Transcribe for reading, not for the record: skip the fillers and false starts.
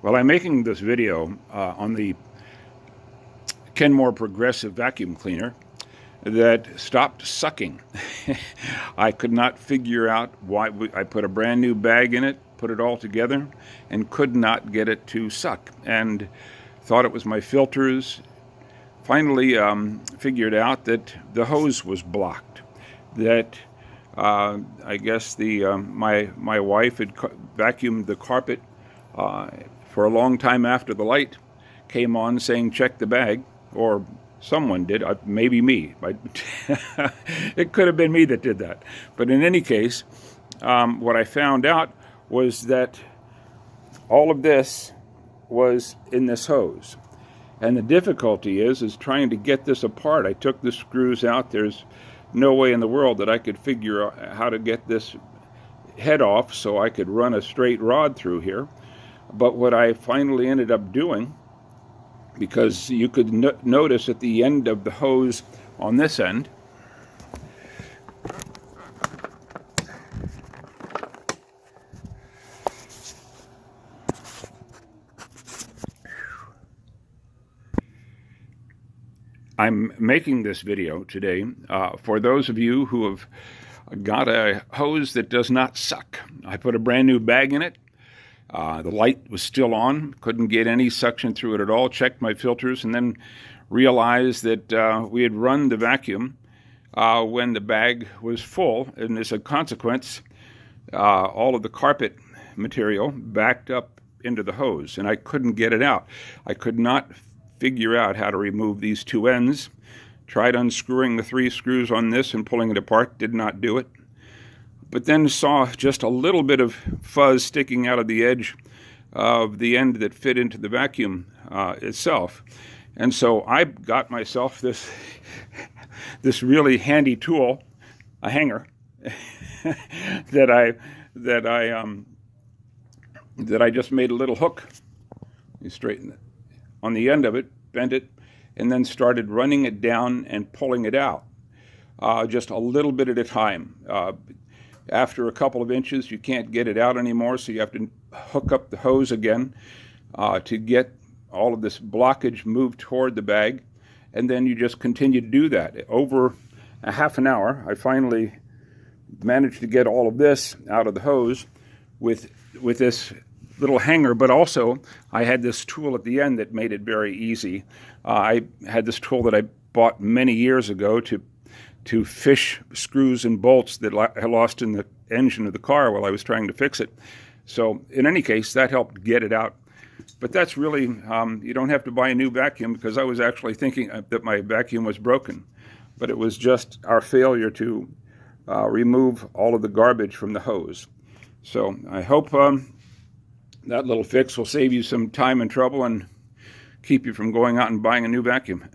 Well, I'm making this video on the Kenmore Progressive Vacuum Cleaner that stopped sucking. I could not figure out why. I put a brand new bag in it, put it all together, and could not get it to suck. And thought it was my filters. Finally figured out that the hose was blocked. That I guess my wife had vacuumed the carpet for a long time after the light came on saying check the bag, or someone did, maybe me. It could have been me that did that. But in any case, what I found out was that all of this was in this hose. And the difficulty is trying to get this apart. I took the screws out. There's no way in the world that I could figure out how to get this head off so I could run a straight rod through here. But what I finally ended up doing, because you could notice at the end of the hose on this end, I'm making this video today for those of you who have got a hose that does not suck. I put a brand new bag in it. The light was still on, couldn't get any suction through it at all, checked my filters, and then realized that we had run the vacuum when the bag was full, and as a consequence, all of the carpet material backed up into the hose, and I couldn't get it out. I could not figure out how to remove these two ends. Tried unscrewing the 3 screws on this and pulling it apart, did not do it. But then saw just a little bit of fuzz sticking out of the edge of the end that fit into the vacuum itself. And so I got myself this really handy tool, a hanger, that I just made a little hook. You straighten it on the end of it, bent it, and then started running it down and pulling it out, just a little bit at a time. After a couple of inches, you can't get it out anymore, so you have to hook up the hose again to get all of this blockage moved toward the bag, and then you just continue to do that. Over a half an hour, I finally managed to get all of this out of the hose with this little hanger, but also I had this tool at the end that made it very easy. I had this tool that I bought many years ago to fish screws and bolts that I lost in the engine of the car while I was trying to fix it. So in any case, that helped get it out. But that's really, you don't have to buy a new vacuum, because I was actually thinking that my vacuum was broken. But it was just our failure to remove all of the garbage from the hose. So I hope that little fix will save you some time and trouble and keep you from going out and buying a new vacuum.